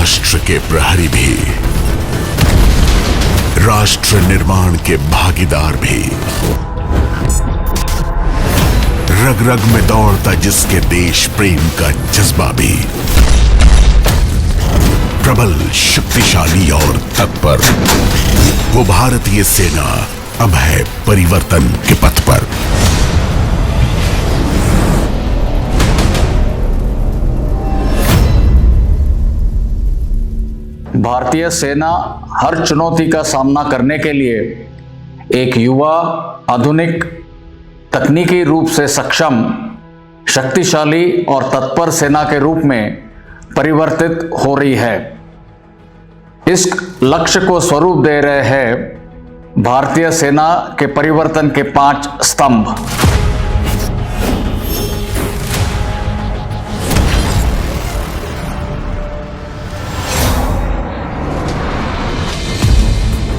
राष्ट्र के प्रहरी भी, राष्ट्र निर्माण के भागीदार भी, रग रग में दौड़ता जिसके देश प्रेम का जज्बा भी, प्रबल, शक्तिशाली और तत्पर, वो भारतीय सेना अब है परिवर्तन के पथ पर। भारतीय सेना हर चुनौती का सामना करने के लिए एक युवा, आधुनिक, तकनीकी रूप से सक्षम, शक्तिशाली और तत्पर सेना के रूप में परिवर्तित हो रही है। इस लक्ष्य को स्वरूप दे रहे हैं भारतीय सेना के परिवर्तन के 5 स्तंभ।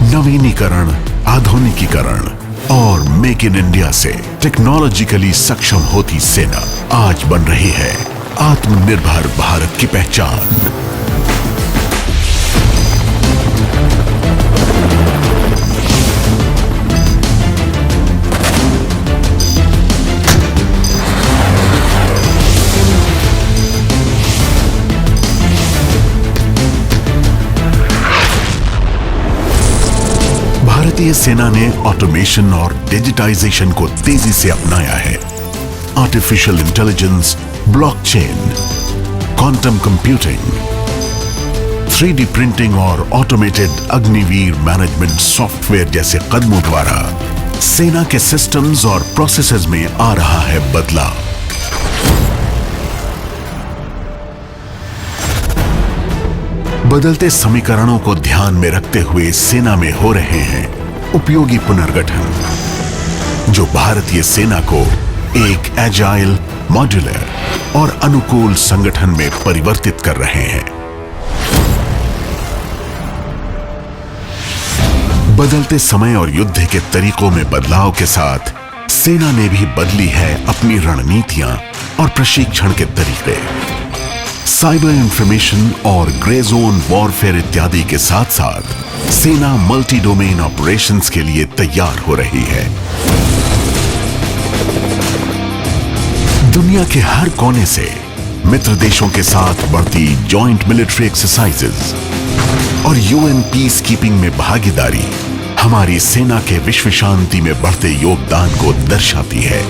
नवीनीकरण, आधुनिकीकरण और मेक इन इंडिया से टेक्नोलॉजिकली सक्षम होती सेना आज बन रही है आत्मनिर्भर भारत की पहचान। भारतीय सेना ने ऑटोमेशन और डिजिटाइजेशन को तेजी से अपनाया है। Artificial intelligence, blockchain, quantum computing, 3D printing और ऑटोमेटेड अग्निवीर मैनेजमेंट सॉफ्टवेयर जैसे कदमों द्वारा सेना के सिस्टम्स और प्रोसेसेस में आ रहा है बदलाव। बदलते समीकरणों को ध्यान में रखते हुए सेना में हो रहे हैं उपयोगी पुनर्गठन, जो भारतीय सेना को एक एजाइल, मॉड्यूलर और अनुकूल संगठन में परिवर्तित कर रहे हैं। बदलते समय और युद्ध के तरीकों में बदलाव के साथ सेना ने भी बदली है अपनी रणनीतियां और प्रशिक्षण के तरीके। साइबर इंफॉर्मेशन और ग्रे जोन वॉरफेयर इत्यादि के साथ साथ सेना मल्टी डोमेन ऑपरेशंस के लिए तैयार हो रही है। दुनिया के हर कोने से मित्र देशों के साथ बढ़ती जॉइंट मिलिट्री एक्सरसाइजेज और यूएन पीस कीपिंग में भागीदारी हमारी सेना के विश्व शांति में बढ़ते योगदान को दर्शाती है।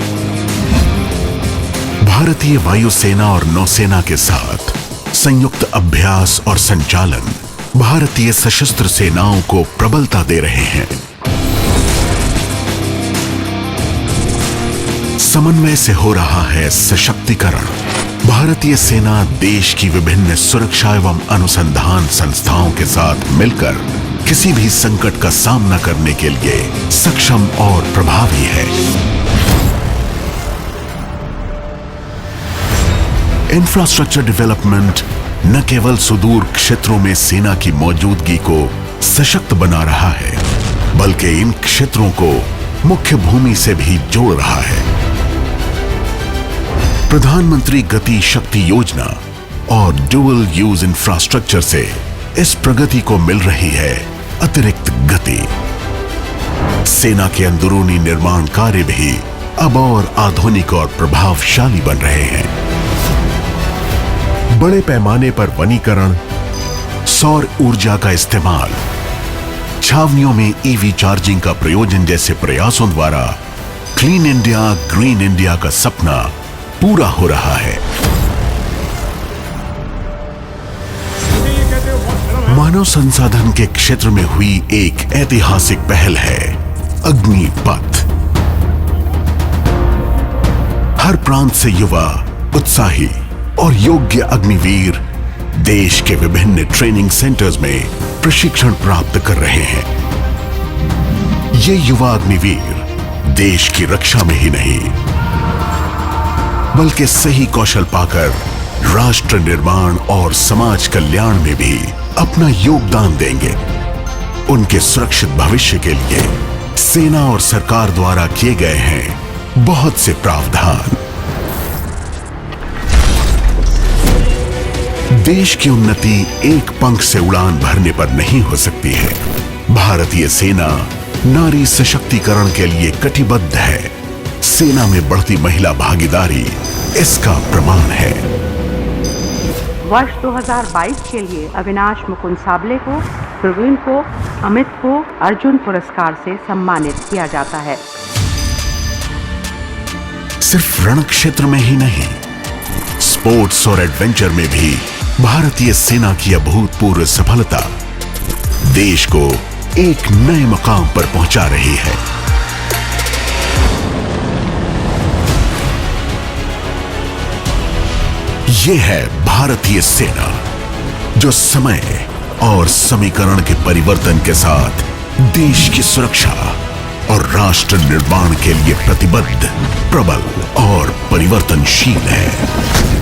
भारतीय वायुसेना और नौसेना के साथ संयुक्त अभ्यास और संचालन भारतीय सशस्त्र सेनाओं को प्रबलता दे रहे हैं। समन्वय से हो रहा है सशक्तिकरण। भारतीय सेना देश की विभिन्न सुरक्षा एवं अनुसंधान संस्थाओं के साथ मिलकर किसी भी संकट का सामना करने के लिए सक्षम और प्रभावी है। इंफ्रास्ट्रक्चर डेवलपमेंट न केवल सुदूर क्षेत्रों में सेना की मौजूदगी को सशक्त बना रहा है, बल्कि इन क्षेत्रों को मुख्य भूमि से भी जोड़ रहा है। प्रधानमंत्री गति शक्ति योजना और ड्यूअल यूज इंफ्रास्ट्रक्चर से इस प्रगति को मिल रही है अतिरिक्त गति। सेना के अंदरूनी निर्माण कार्य भी अब और आधुनिक और प्रभावशाली बन रहे हैं। बड़े पैमाने पर वनीकरण, सौर ऊर्जा का इस्तेमाल, छावनियों में ईवी चार्जिंग का प्रयोजन जैसे प्रयासों द्वारा क्लीन इंडिया, ग्रीन इंडिया का सपना पूरा हो रहा है। मानव संसाधन के क्षेत्र में हुई एक ऐतिहासिक पहल है अग्निपथ। हर प्रांत से युवा, उत्साही और योग्य अग्निवीर देश के विभिन्न ट्रेनिंग सेंटर्स में प्रशिक्षण प्राप्त कर रहे हैं। ये युवा अग्निवीर देश की रक्षा में ही नहीं, बल्कि सही कौशल पाकर राष्ट्र निर्माण और समाज कल्याण में भी अपना योगदान देंगे। उनके सुरक्षित भविष्य के लिए सेना और सरकार द्वारा किए गए हैं बहुत से प्रावधान। देश की उन्नति एक पंख से उड़ान भरने पर नहीं हो सकती है। भारतीय सेना नारी सशक्तिकरण के लिए कटिबद्ध है। सेना में बढ़ती महिला भागीदारी इसका प्रमाण है। वर्ष 2022 के लिए अविनाश मुकुंद साबले को, प्रवीण को, अमित को अर्जुन पुरस्कार से सम्मानित किया जाता है। सिर्फ रण क्षेत्र में ही नहीं, स्पोर्ट्स और एडवेंचर में भी भारतीय सेना की अभूतपूर्व सफलता देश को एक नए मकाम पर पहुंचा रही है। यह है भारतीय सेना, जो समय और समीकरण के परिवर्तन के साथ देश की सुरक्षा और राष्ट्र निर्माण के लिए प्रतिबद्ध, प्रबल और परिवर्तनशील है।